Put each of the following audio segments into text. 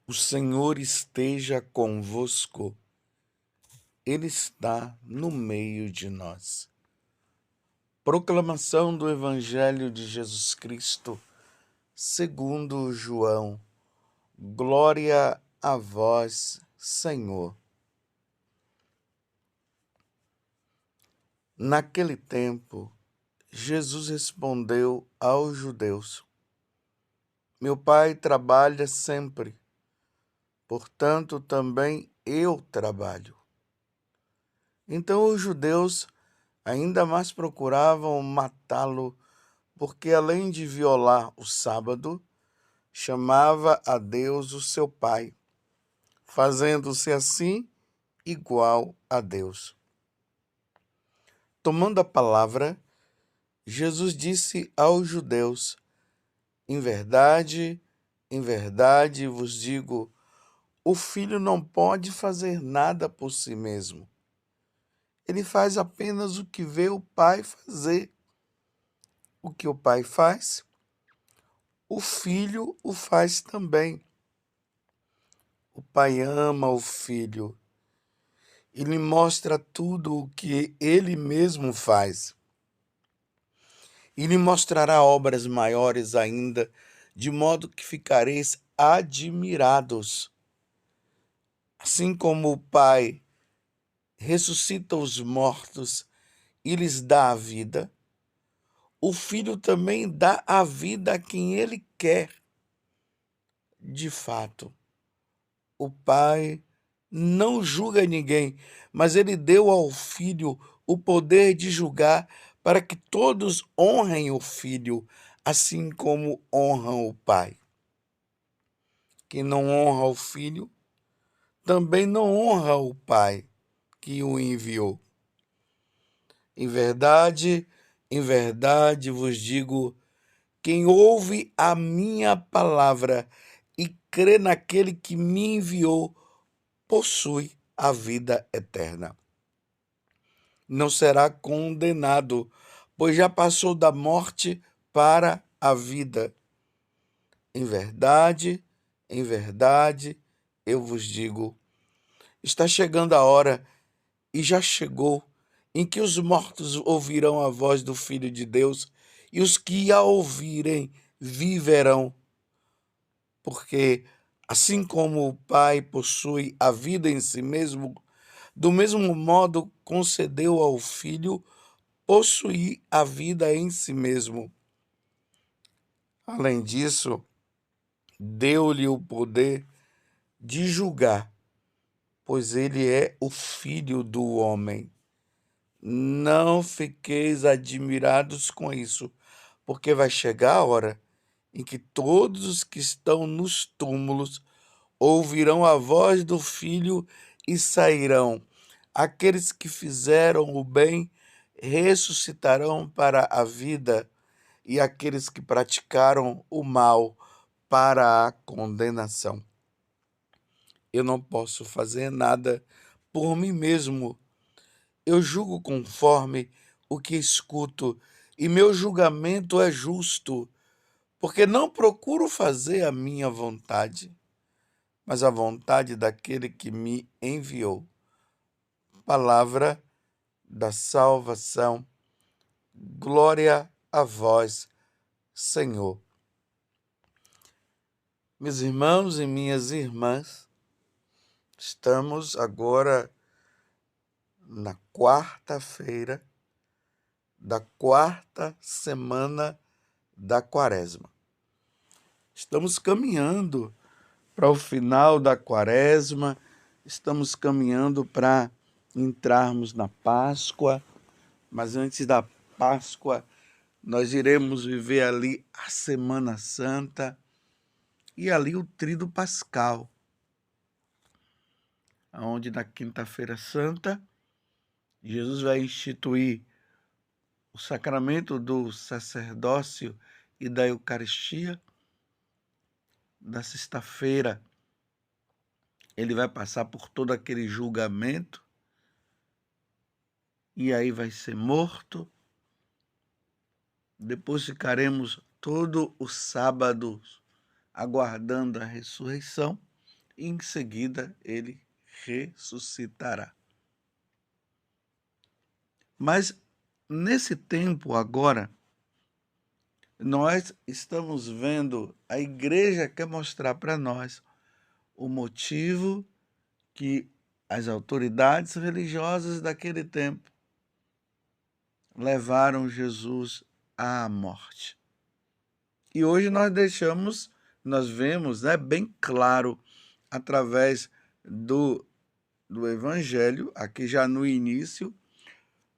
O Senhor esteja convosco, Ele está no meio de nós. Proclamação do Evangelho de Jesus Cristo, segundo João. Glória a vós, Senhor. Naquele tempo, Jesus respondeu aos judeus: Meu Pai trabalha sempre, portanto também eu trabalho. Então os judeus ainda mais procuravam matá-lo, porque além de violar o sábado, chamava a Deus o seu Pai, fazendo-se assim igual a Deus. Tomando a palavra, Jesus disse aos judeus: em verdade vos digo, o Filho não pode fazer nada por si mesmo. Ele faz apenas o que vê o Pai fazer. O que o Pai faz, o Filho o faz também. O Pai ama o Filho e lhe mostra tudo o que ele mesmo faz. E lhe mostrará obras maiores ainda, de modo que ficareis admirados. Assim como o Pai ressuscita os mortos e lhes dá a vida, o Filho também dá a vida a quem ele quer. De fato, o Pai não julga ninguém, mas ele deu ao Filho o poder de julgar para que todos honrem o Filho, assim como honram o Pai. Quem não honra o Filho, também não honra o Pai que o enviou. Em verdade vos digo, quem ouve a minha palavra e crê naquele que me enviou, possui a vida eterna. Não será condenado, pois já passou da morte para a vida. Em verdade, eu vos digo, está chegando a hora, e já chegou, em que os mortos ouvirão a voz do Filho de Deus, e os que a ouvirem viverão. Porque, assim como o Pai possui a vida em si mesmo, do mesmo modo concedeu ao Filho possuir a vida em si mesmo. Além disso, deu-lhe o poder de julgar, pois ele é o Filho do homem. Não fiqueis admirados com isso, porque vai chegar a hora em que todos os que estão nos túmulos ouvirão a voz do Filho e sairão. Aqueles que fizeram o bem ressuscitarão para a vida, e aqueles que praticaram o mal para a condenação. Eu não posso fazer nada por mim mesmo. Eu julgo conforme o que escuto, e meu julgamento é justo, porque não procuro fazer a minha vontade, mas a vontade daquele que me enviou. Palavra da salvação. Glória a vós, Senhor. Meus irmãos e minhas irmãs, estamos agora na quarta-feira da quarta semana da Quaresma. Estamos caminhando para o final da Quaresma, estamos caminhando para entrarmos na Páscoa, mas antes da Páscoa, nós iremos viver ali a Semana Santa e ali o Tríduo Pascal, onde na Quinta-feira Santa, Jesus vai instituir o sacramento do sacerdócio e da Eucaristia. Na sexta-feira, ele vai passar por todo aquele julgamento e aí vai ser morto. Depois ficaremos todo o sábado aguardando a ressurreição. e em seguida ele ressuscitará. Mas nesse tempo agora, nós estamos vendo, a igreja quer mostrar para nós o motivo que as autoridades religiosas daquele tempo levaram Jesus à morte. E hoje nós vemos, né, bem claro, através do Evangelho, aqui já no início,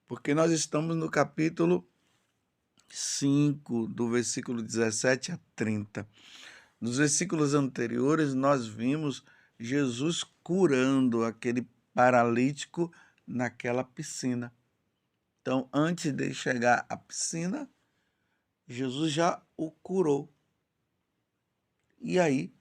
porque nós estamos no capítulo 5, do versículo 17 a 30. Nos versículos anteriores, nós vimos Jesus curando aquele paralítico naquela piscina. Então, antes de chegar à piscina, Jesus já o curou. E aí,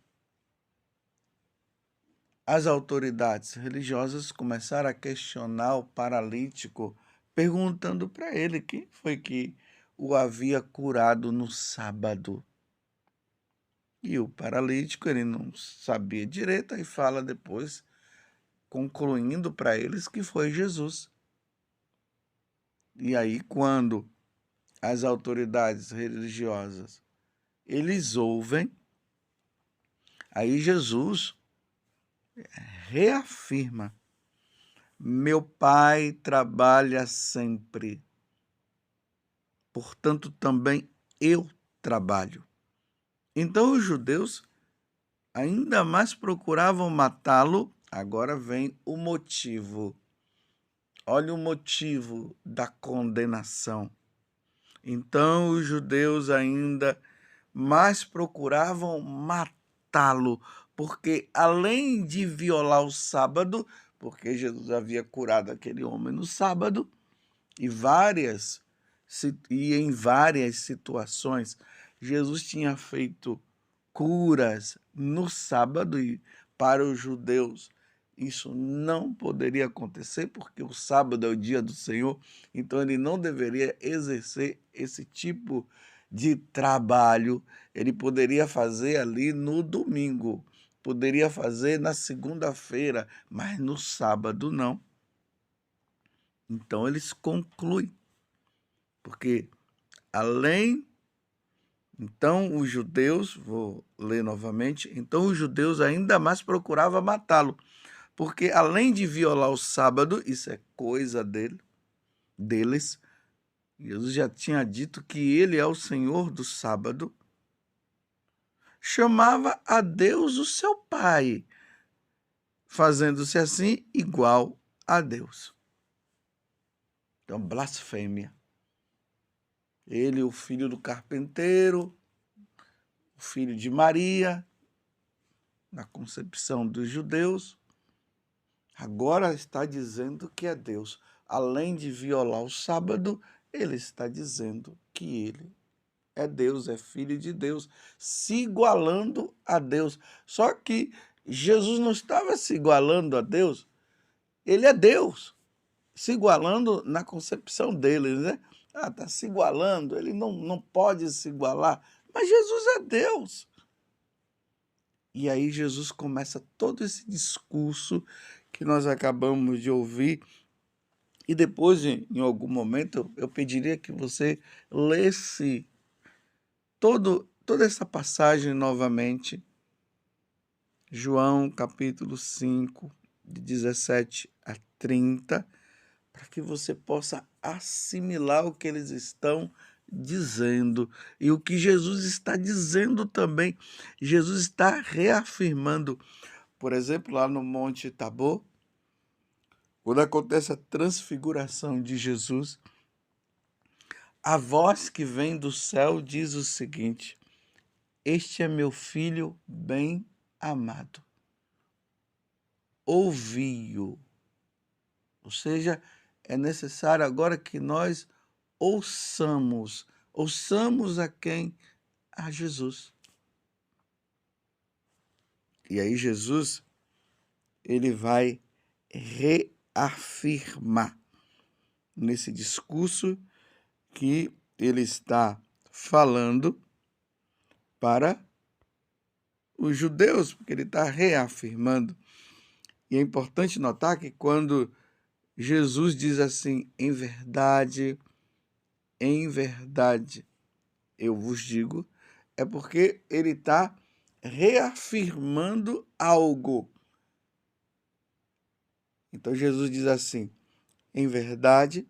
as autoridades religiosas começaram a questionar o paralítico, perguntando para ele quem foi que o havia curado no sábado. E o paralítico, ele não sabia direito, e fala depois, concluindo para eles que foi Jesus. E aí, quando as autoridades religiosas, eles ouvem, aí Jesus reafirma: meu Pai trabalha sempre, portanto também eu trabalho. Então os judeus ainda mais procuravam matá-lo. Agora vem o motivo. Olha o motivo da condenação. Então os judeus ainda mais procuravam matá-lo, porque além de violar o sábado, porque Jesus havia curado aquele homem no sábado, e em várias situações, Jesus tinha feito curas no sábado, e para os judeus isso não poderia acontecer, porque o sábado é o dia do Senhor, então ele não deveria exercer esse tipo de trabalho. Ele poderia fazer ali no domingo, poderia fazer na segunda-feira, mas no sábado não. Então eles concluem, porque então os judeus, vou ler novamente, então os judeus ainda mais procuravam matá-lo, porque além de violar o sábado, isso é coisa deles, Jesus já tinha dito que ele é o Senhor do sábado, chamava a Deus o seu Pai, fazendo-se assim igual a Deus. Então, blasfêmia. Ele, o filho do carpinteiro, o filho de Maria, na concepção dos judeus, agora está dizendo que é Deus. Além de violar o sábado, ele está dizendo que ele é Deus, é filho de Deus, se igualando a Deus. Só que Jesus não estava se igualando a Deus, ele é Deus, se igualando na concepção deles, né? Está se igualando, ele não pode se igualar, mas Jesus é Deus. E aí Jesus começa todo esse discurso que nós acabamos de ouvir. E depois, em algum momento, eu pediria que você lesse toda essa passagem novamente. João, capítulo 5, de 17 a 30, para que você possa assimilar o que eles estão dizendo e o que Jesus está dizendo também. Jesus está reafirmando, por exemplo, lá no Monte Tabor, quando acontece a transfiguração de Jesus, a voz que vem do céu diz o seguinte: este é meu filho bem amado, ouvi-o. Ou seja, é necessário agora que nós ouçamos a quem? A Jesus. E aí Jesus, ele vai reafirmar nesse discurso que ele está falando para os judeus, porque ele está reafirmando. E é importante notar que quando Jesus diz assim, em verdade, eu vos digo, é porque ele está reafirmando algo. Então Jesus diz assim, em verdade,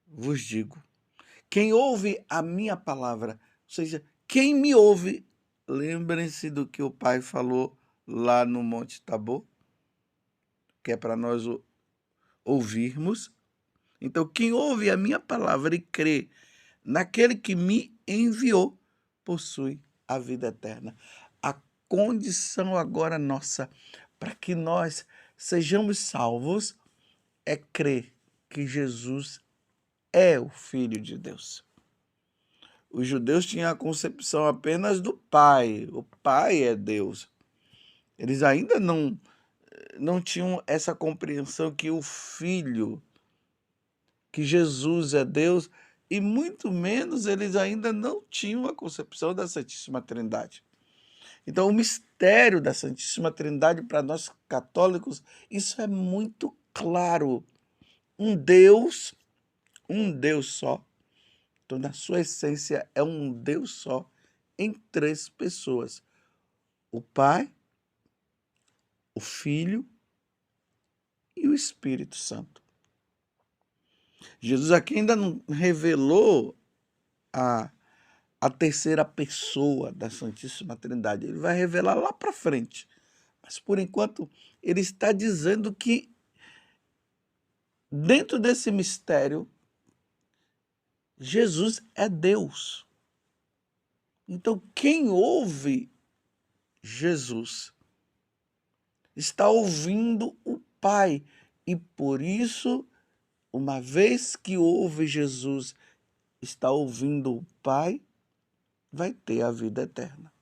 vos digo. Quem ouve a minha palavra, ou seja, quem me ouve, lembrem-se do que o Pai falou lá no Monte Tabor, que é para nós ouvirmos. Então, quem ouve a minha palavra e crê naquele que me enviou, possui a vida eterna. A condição agora nossa para que nós sejamos salvos é crer que Jesus é o Filho de Deus. Os judeus tinham a concepção apenas do Pai. O Pai é Deus. Eles ainda não tinham essa compreensão que o Filho, que Jesus é Deus, e muito menos eles ainda não tinham a concepção da Santíssima Trindade. Então, o mistério da Santíssima Trindade, para nós católicos, isso é muito claro. Um Deus só. Então, na sua essência, é um Deus só, em três pessoas. O Pai, o Filho e o Espírito Santo. Jesus aqui ainda não revelou a terceira pessoa da Santíssima Trindade. Ele vai revelar lá para frente. Mas, por enquanto, ele está dizendo que, dentro desse mistério, Jesus é Deus. Então, quem ouve Jesus está ouvindo o Pai. E, por isso, uma vez que ouve Jesus, está ouvindo o Pai, vai ter a vida eterna.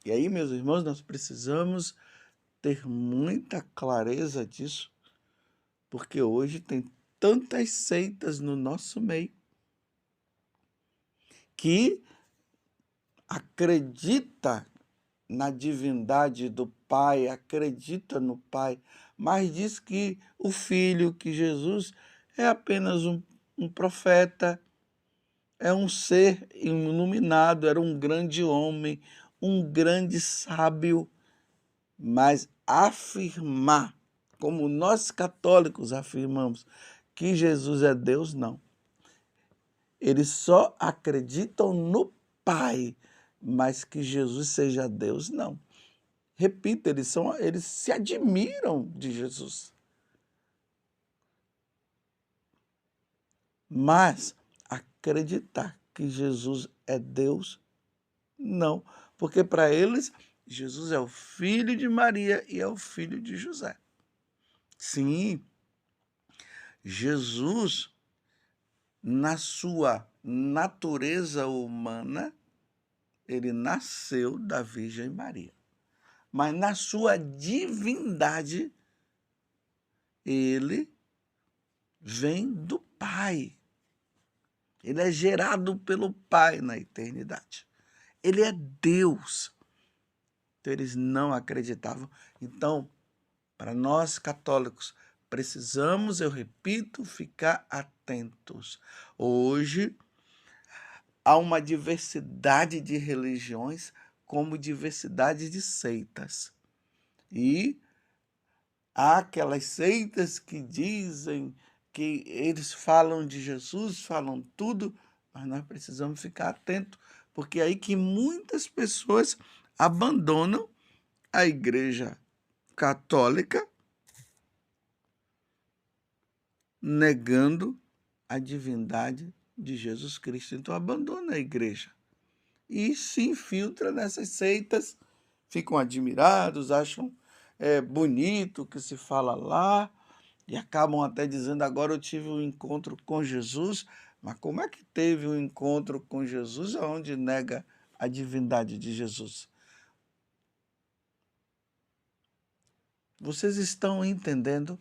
E aí, meus irmãos, nós precisamos ter muita clareza disso, porque hoje tem tantas seitas no nosso meio que acredita na divindade do Pai, acredita no Pai, mas diz que o Filho, que Jesus, é apenas um profeta, é um ser iluminado, era um grande homem, um grande sábio, mas afirmar, como nós católicos afirmamos, que Jesus é Deus, não. Eles só acreditam no Pai, mas que Jesus seja Deus, não. Repito, eles se admiram de Jesus. Mas acreditar que Jesus é Deus, não. Porque para eles, Jesus é o filho de Maria e é o filho de José. Sim, Jesus, na sua natureza humana, ele nasceu da Virgem Maria. Mas na sua divindade, ele vem do Pai. Ele é gerado pelo Pai na eternidade. Ele é Deus. Então, eles não acreditavam. Então, para nós católicos, precisamos, eu repito, ficar atentos. Hoje, há uma diversidade de religiões, como diversidade de seitas. E há aquelas seitas que dizem que eles falam de Jesus, falam tudo, mas nós precisamos ficar atentos, porque é aí que muitas pessoas abandonam a Igreja Católica, negando a divindade de Jesus Cristo. Então abandona a igreja e se infiltra nessas seitas, ficam admirados, acham bonito o que se fala lá, e acabam até dizendo, agora eu tive um encontro com Jesus. Mas como é que teve um encontro com Jesus onde nega a divindade de Jesus? Vocês estão entendendo?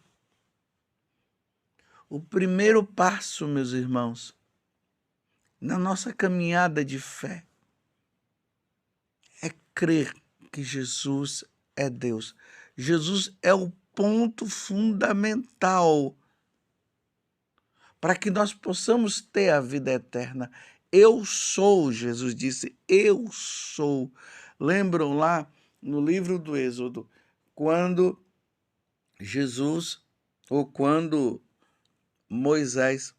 O primeiro passo, meus irmãos, na nossa caminhada de fé, crer que Jesus é Deus. Jesus é o ponto fundamental para que nós possamos ter a vida eterna. Eu sou, Jesus disse, eu sou. Lembram lá no livro do Êxodo, quando Jesus, ou quando Moisés,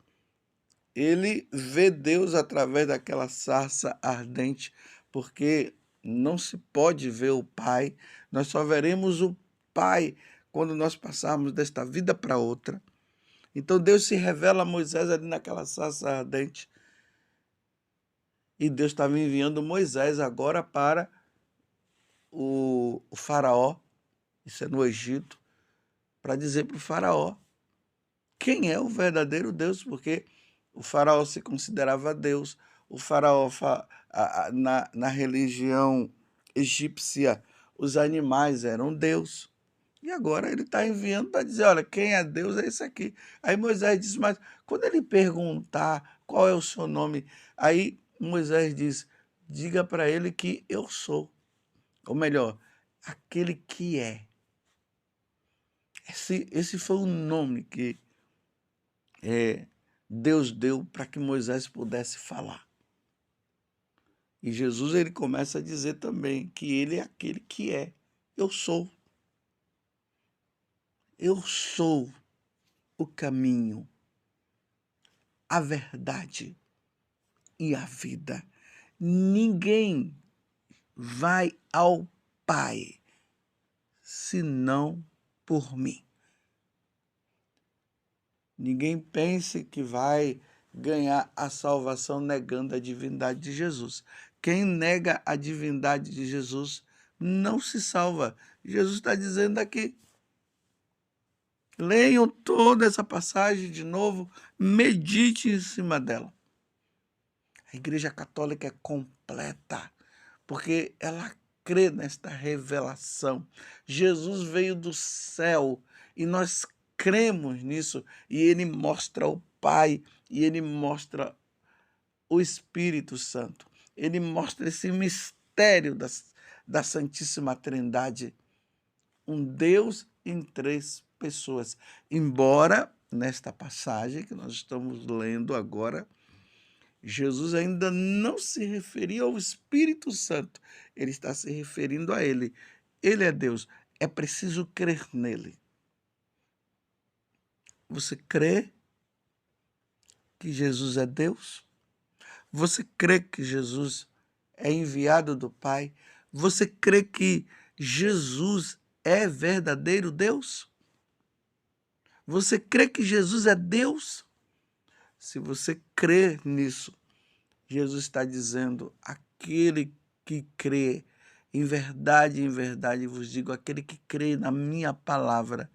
ele vê Deus através daquela sarça ardente, porque não se pode ver o Pai, nós só veremos o Pai quando nós passarmos desta vida para outra. Então Deus se revela a Moisés ali naquela sarça ardente, e Deus estava enviando Moisés agora para o faraó, isso é no Egito, para dizer para o faraó quem é o verdadeiro Deus, porque o faraó se considerava Deus. O faraó, na religião egípcia, os animais eram Deus. E agora ele está enviando para dizer, olha, quem é Deus é esse aqui. Aí Moisés disse, mas quando ele perguntar qual é o seu nome, aí Moisés diz, diga para ele que eu sou. Ou melhor, aquele que é. Esse foi o nome que Deus deu para que Moisés pudesse falar. E Jesus ele começa a dizer também que ele é aquele que é. Eu sou. Eu sou o caminho, a verdade e a vida. Ninguém vai ao Pai senão por mim. Ninguém pense que vai ganhar a salvação negando a divindade de Jesus. Quem nega a divindade de Jesus não se salva. Jesus está dizendo aqui. Leiam toda essa passagem de novo, medite em cima dela. A Igreja Católica é completa, porque ela crê nesta revelação. Jesus veio do céu e nós cremos nisso, e ele mostra o Pai, e ele mostra o Espírito Santo. Ele mostra esse mistério da Santíssima Trindade, um Deus em três pessoas. Embora, nesta passagem que nós estamos lendo agora, Jesus ainda não se referia ao Espírito Santo, ele está se referindo a ele. Ele é Deus, é preciso crer nele. Você crê que Jesus é Deus? Você crê que Jesus é enviado do Pai? Você crê que Jesus é verdadeiro Deus? Você crê que Jesus é Deus? Se você crê nisso, Jesus está dizendo, aquele que crê, em verdade vos digo, aquele que crê na minha palavra,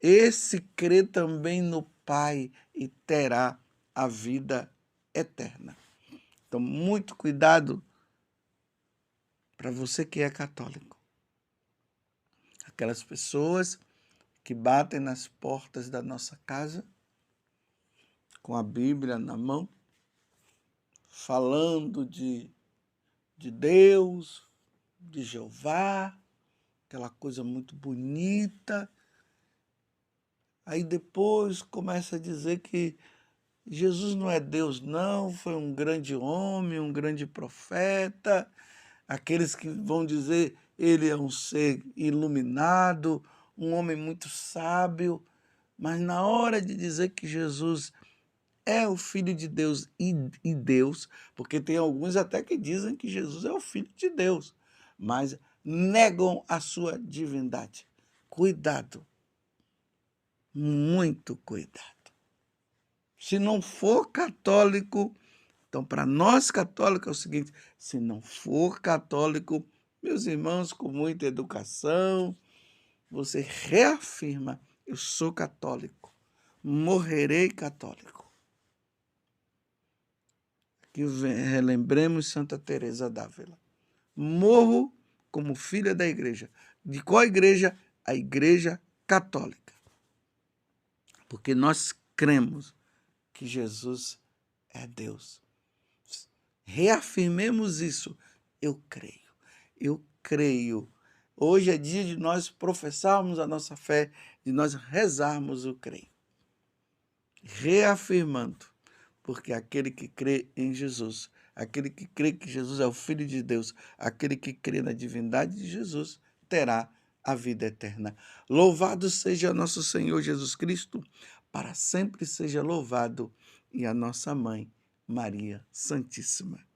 esse crê também no Pai e terá a vida eterna. Então, muito cuidado para você que é católico. Aquelas pessoas que batem nas portas da nossa casa, com a Bíblia na mão, falando de Deus, de Jeová, aquela coisa muito bonita. Aí depois começa a dizer que Jesus não é Deus, não, foi um grande homem, um grande profeta. Aqueles que vão dizer ele é um ser iluminado, um homem muito sábio. Mas na hora de dizer que Jesus é o Filho de Deus e Deus, porque tem alguns até que dizem que Jesus é o Filho de Deus, mas negam a sua divindade. Cuidado, muito cuidado. Se não for católico, então para nós católicos é o seguinte, se não for católico, meus irmãos, com muita educação, você reafirma, eu sou católico, morrerei católico. Que relembremos Santa Teresa d'Ávila. Morro como filha da igreja. De qual igreja? A Igreja Católica. Porque nós cremos que Jesus é Deus. Reafirmemos isso. Eu creio. eu creio. Hoje é dia de nós professarmos a nossa fé, de nós rezarmos o creio. Reafirmando, porque aquele que crê em Jesus, aquele que crê que Jesus é o Filho de Deus, aquele que crê na divindade de Jesus, terá a vida eterna. Louvado seja nosso Senhor Jesus Cristo, para sempre seja louvado, e a nossa Mãe, Maria Santíssima.